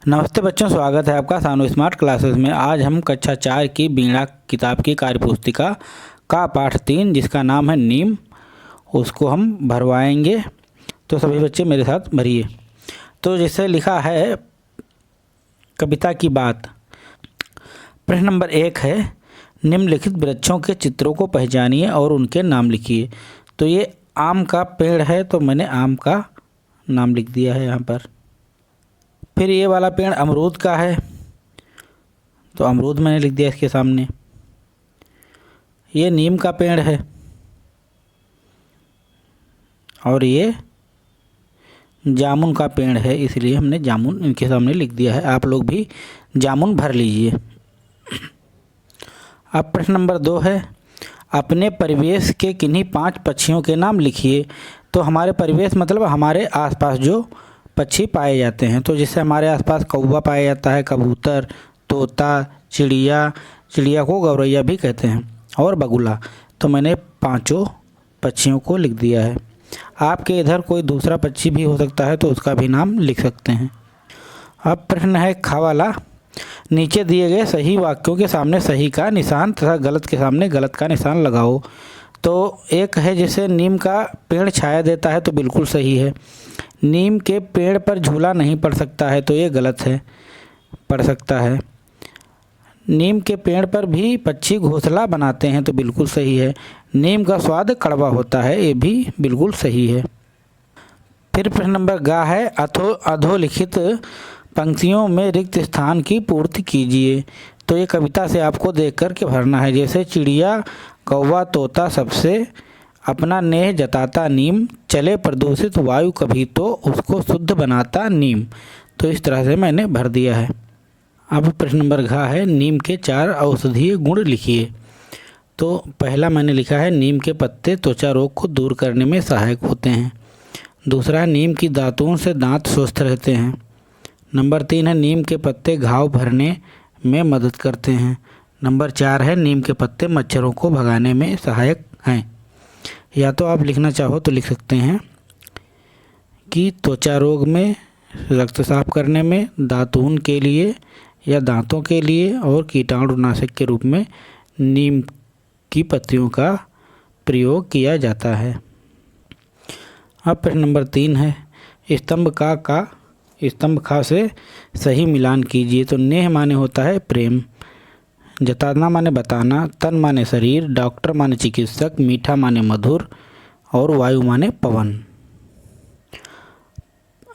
नमस्ते बच्चों, स्वागत है आपका सानू स्मार्ट क्लासेस में। आज हम कक्षा 4 की वीणा किताब की कार्यपुस्तिका का पाठ 3 जिसका नाम है नीम, उसको हम भरवाएंगे। तो सभी बच्चे मेरे साथ भरिए। तो जैसे लिखा है कविता की बात। प्रश्न नंबर 1 है, निम्नलिखित वृक्षों के चित्रों को पहचानिए और उनके नाम लिखिए। तो ये आम का पेड़ है, तो मैंने आम का नाम लिख दिया है यहाँ पर। फिर ये वाला पेड़ अमरूद का है, तो अमरूद मैंने लिख दिया इसके सामने। ये नीम का पेड़ है और ये जामुन का पेड़ है, इसलिए हमने जामुन इनके सामने लिख दिया है। आप लोग भी जामुन भर लीजिए। अब प्रश्न नंबर 2 है, अपने परिवेश के किन्हीं 5 पक्षियों के नाम लिखिए। तो हमारे परिवेश मतलब हमारे आसपास जो पक्षी पाए जाते हैं। तो जिससे हमारे आसपास कौवा पाया जाता है, कबूतर, तोता, चिड़िया को गौरैया भी कहते हैं, और बगुला। तो मैंने 5 पक्षियों को लिख दिया है। आपके इधर कोई दूसरा पक्षी भी हो सकता है, तो उसका भी नाम लिख सकते हैं। अब प्रश्न है खा वाला, नीचे दिए गए सही वाक्यों के सामने सही का निशान तथा गलत के सामने गलत का निशान लगाओ। तो एक है, जैसे नीम का पेड़ छाया देता है, तो बिल्कुल सही है। नीम के पेड़ पर झूला नहीं पड़ सकता है, तो ये गलत है, पड़ सकता है। नीम के पेड़ पर भी पक्षी घोंसला बनाते हैं, तो बिल्कुल सही है। नीम का स्वाद कड़वा होता है, ये भी बिल्कुल सही है। फिर प्रश्न नंबर गा है, अधोलिखित पंक्तियों में रिक्त स्थान की पूर्ति कीजिए। तो ये कविता से आपको देख कर के भरना है। जैसे चिड़िया, कौवा, तोता सबसे अपना नेह जताता नीम, चले प्रदूषित वायु कभी तो उसको शुद्ध बनाता नीम। तो इस तरह से मैंने भर दिया है। अब प्रश्न नंबर घ है, नीम के 4 औषधीय गुण लिखिए। तो पहला मैंने लिखा है, नीम के पत्ते त्वचा रोग को दूर करने में सहायक होते हैं। दूसरा है, नीम की दातुओं से दांत स्वस्थ रहते हैं। नंबर 3 है, नीम के पत्ते घाव भरने में मदद करते हैं। नंबर 4 है, नीम के पत्ते मच्छरों को भगाने में सहायक हैं। या तो आप लिखना चाहो तो लिख सकते हैं कि त्वचा रोग में, रक्त साफ करने में, दातून के लिए या दांतों के लिए, और कीटाणुनाशक के रूप में नीम की पत्तियों का प्रयोग किया जाता है। अब प्रश्न नंबर 3 है, स्तंभ खा से सही मिलान कीजिए। तो नेह माने होता है प्रेम, जताना माने बताना, तन माने शरीर, डॉक्टर माने चिकित्सक, मीठा माने मधुर, और वायु माने पवन।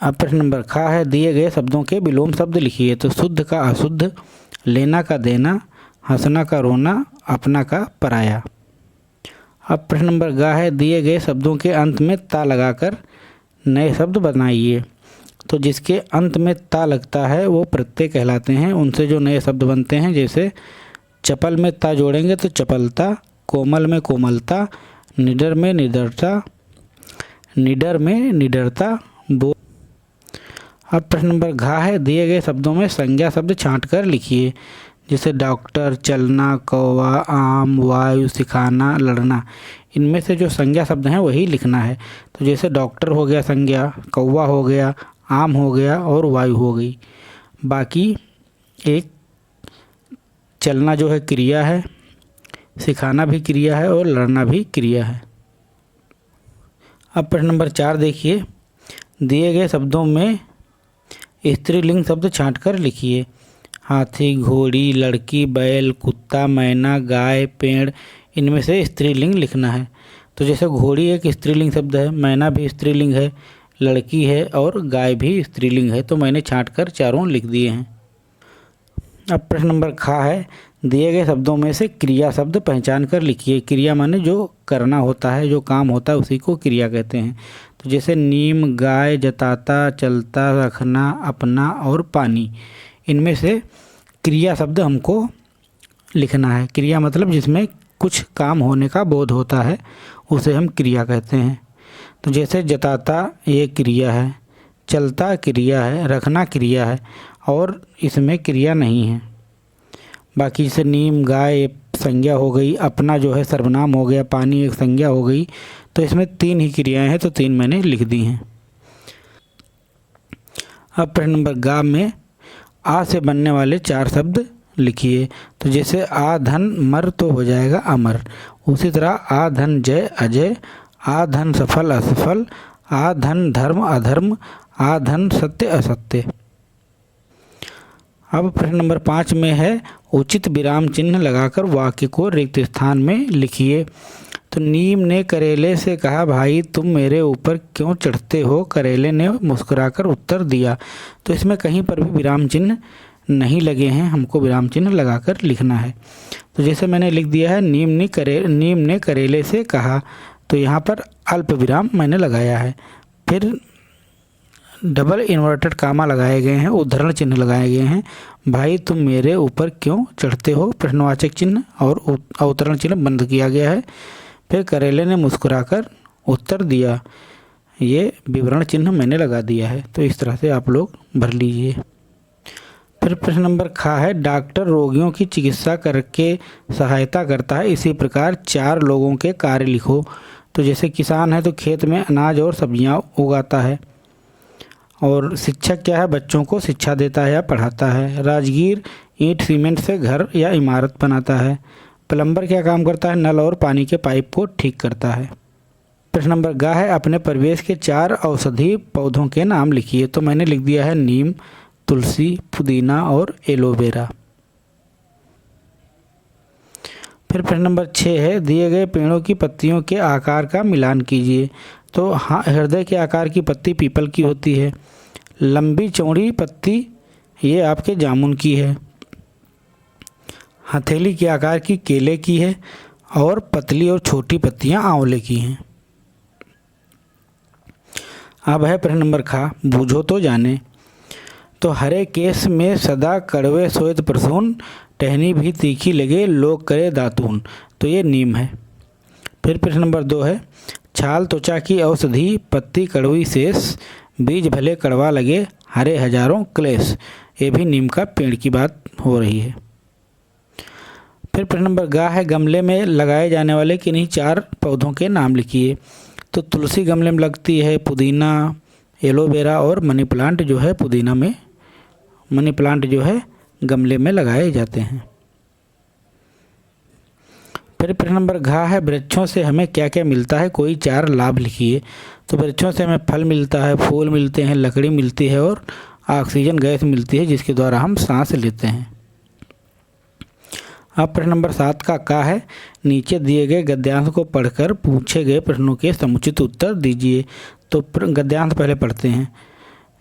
अब प्रश्न नंबर ख है, दिए गए शब्दों के विलोम शब्द लिखिए। तो शुद्ध का अशुद्ध, लेना का देना, हंसना का रोना, अपना का पराया। अब प्रश्न नंबर ग है, दिए गए शब्दों के अंत में ता लगाकर नए शब्द बनाइए। तो जिसके अंत में ता लगता है वो प्रत्यय कहलाते हैं। उनसे जो नए शब्द बनते हैं, जैसे चपल में ता जोड़ेंगे तो चपलता, कोमल में कोमलता, निडर में निडरता, निडर में निडरता बो। अब प्रश्न नंबर घा है, दिए गए शब्दों में संज्ञा शब्द छांट कर लिखिए। जैसे डॉक्टर, चलना, कौवा, आम, वायु, सिखाना, लड़ना। इनमें से जो संज्ञा शब्द हैं वही लिखना है। तो जैसे डॉक्टर हो गया संज्ञा, कौवा हो गया, आम हो गया, और वायु हो गई। बाकी एक चलना जो है क्रिया है, सिखाना भी क्रिया है, और लड़ना भी क्रिया है। अब प्रश्न नंबर 4 देखिए, दिए गए शब्दों में स्त्रीलिंग शब्द छांट कर लिखिए। हाथी, घोड़ी, लड़की, बैल, कुत्ता, मैना, गाय, पेड़। इनमें से स्त्रीलिंग लिखना है। तो जैसे घोड़ी एक स्त्रीलिंग शब्द है, मैना भी स्त्रीलिंग है, लड़की है, और गाय भी स्त्रीलिंग है। तो मैंने छांट कर चारों लिख दिए हैं। अब प्रश्न नंबर खा है, दिए गए शब्दों में से क्रिया शब्द पहचान कर लिखिए। क्रिया माने जो करना होता है, जो काम होता है, उसी को क्रिया कहते हैं। तो जैसे नीम, गाय, जताता, चलता, रखना, अपना, और पानी। इनमें से क्रिया शब्द हमको लिखना है। क्रिया मतलब जिसमें कुछ काम होने का बोध होता है, उसे हम क्रिया कहते हैं। तो जैसे जताता ये क्रिया है, चलता क्रिया है, रखना क्रिया है, और इसमें क्रिया नहीं है। बाकी जैसे नीम, गाय संज्ञा हो गई, अपना जो है सर्वनाम हो गया, पानी एक संज्ञा हो गई। तो इसमें 3 ही क्रियाएं हैं, तो 3 मैंने लिख दी हैं। अब प्रश्न नंबर ग में आ से बनने वाले 4 शब्द लिखिए। तो जैसे आ धन मर तो हो जाएगा अमर। उसी तरह आ धन जय अजय, आ धन सफल असफल, आ धन धर्म अधर्म, आ धन सत्य असत्य। अब प्रश्न नंबर 5 में है उचित विराम चिन्ह लगाकर वाक्य को रिक्त स्थान में लिखिए। तो नीम ने करेले से कहा, भाई तुम मेरे ऊपर क्यों चढ़ते हो? करेले ने मुस्कुराकर उत्तर दिया। तो इसमें कहीं पर भी विराम चिन्ह नहीं लगे हैं, हमको विराम चिन्ह लगाकर लिखना है। तो जैसे मैंने लिख दिया है नीम ने करेले से कहा, तो यहाँ पर अल्प विराम मैंने लगाया है। फिर डबल इन्वर्टेड कामा लगाए गए हैं, उद्धरण चिन्ह लगाए गए हैं। भाई तुम मेरे ऊपर क्यों चढ़ते हो? प्रश्नवाचक चिन्ह और अवतरण चिन्ह बंद किया गया है। फिर करेले ने मुस्कुराकर उत्तर दिया, ये विवरण चिन्ह मैंने लगा दिया है। तो इस तरह से आप लोग भर लीजिए। फिर प्रश्न नंबर खा है डॉक्टर रोगियों की चिकित्सा करके सहायता करता है, इसी प्रकार 4 लोगों के कार्य लिखो। तो जैसे किसान है तो खेत में अनाज और सब्जियां उगाता है। और शिक्षक क्या है? बच्चों को शिक्षा देता है या पढ़ाता है। राजगीर ईंट सीमेंट से घर या इमारत बनाता है। प्लम्बर क्या काम करता है? नल और पानी के पाइप को ठीक करता है। प्रश्न नंबर ग है अपने परिवेश के 4 औषधि पौधों के नाम लिखिए। तो मैंने लिख दिया है नीम, तुलसी, पुदीना और एलोवेरा। फिर प्रश्न नंबर 6 है दिए गए पेड़ों की पत्तियों के आकार का मिलान कीजिए। तो हाँ, हृदय के आकार की पत्ती पीपल की होती है। लंबी चौड़ी पत्ती ये आपके जामुन की है। हथेली के आकार की केले की है और पतली और छोटी पत्तियां आंवले की हैं। अब है प्रश्न नंबर खा बूझो तो जाने। तो हरे केस में सदा कड़वे श्वेत प्रसून, टहनी भी तीखी लगे लोग करे दातून। तो ये नीम है। फिर प्रश्न नंबर 2 है छाल त्वचा की औषधि, पत्ती कड़वी शेष, बीज भले कड़वा लगे, हरे हजारों क्लेश। ये भी नीम का पेड़ की बात हो रही है। फिर प्रश्न नंबर ग है गमले में लगाए जाने वाले किन्हीं 4 पौधों के नाम लिखिए। तो तुलसी गमले में लगती है, पुदीना, एलोवेरा और मनी प्लांट जो है मनी प्लांट जो है गमले में लगाए जाते हैं। फिर प्रश्न नंबर घ है वृक्षों से हमें क्या क्या मिलता है? कोई 4 लाभ लिखिए। तो वृक्षों से हमें फल मिलता है, फूल मिलते हैं, लकड़ी मिलती है और ऑक्सीजन गैस मिलती है जिसके द्वारा हम सांस लेते हैं। अब प्रश्न नंबर 7 का है नीचे दिए गए गद्यांश को पढ़कर पूछे गए प्रश्नों के समुचित उत्तर दीजिए। तो गद्यांश पहले पढ़ते हैं।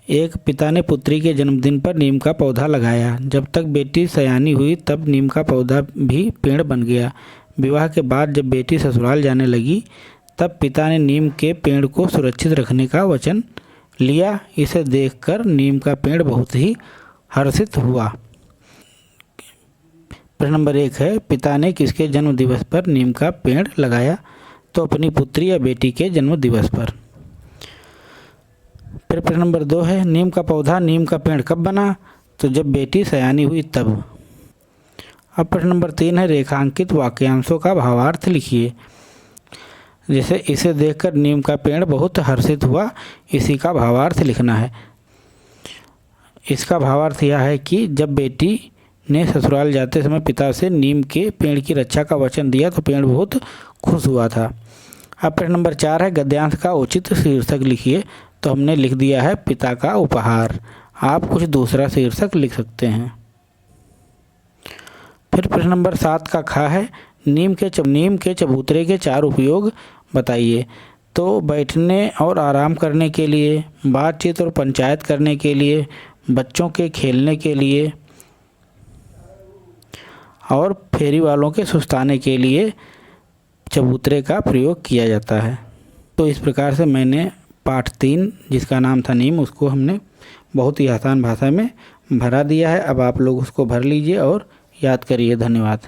एक पिता ने पुत्री के जन्मदिन पर नीम का पौधा लगाया। जब तक बेटी सयानी हुई तब नीम का पौधा भी पेड़ बन गया। विवाह के बाद जब बेटी ससुराल जाने लगी तब पिता ने नीम के पेड़ को सुरक्षित रखने का वचन लिया। इसे देखकर नीम का पेड़ बहुत ही हर्षित हुआ। प्रश्न नंबर 1 है पिता ने किसके जन्म दिवस पर नीम का पेड़ लगाया? तो अपनी पुत्री या बेटी के जन्म दिवस पर। फिर प्रश्न नंबर 2 है नीम का पौधा नीम का पेड़ कब बना? तो जब बेटी सयानी हुई तब। अब प्रश्न नंबर 3 है रेखांकित वाक्यांशों का भावार्थ लिखिए। जैसे इसे देखकर नीम का पेड़ बहुत हर्षित हुआ, इसी का भावार्थ लिखना है। इसका भावार्थ यह है कि जब बेटी ने ससुराल जाते समय पिता से नीम के पेड़ की रक्षा का वचन दिया तो पेड़ बहुत खुश हुआ था। अब प्रश्न नंबर 4 है गद्यांश का उचित शीर्षक लिखिए। तो हमने लिख दिया है पिता का उपहार। आप कुछ दूसरा शीर्षक लिख सकते हैं। फिर प्रश्न नंबर 7 का खा है नीम के चबूतरे के 4 उपयोग बताइए। तो बैठने और आराम करने के लिए, बातचीत और पंचायत करने के लिए, बच्चों के खेलने के लिए और फेरी वालों के सुस्ताने के लिए चबूतरे का प्रयोग किया जाता है। तो इस प्रकार से मैंने पाठ 3 जिसका नाम था नीम उसको हमने बहुत ही आसान भाषा में भरा दिया है। अब आप लोग उसको भर लीजिए और याद करिए। धन्यवाद।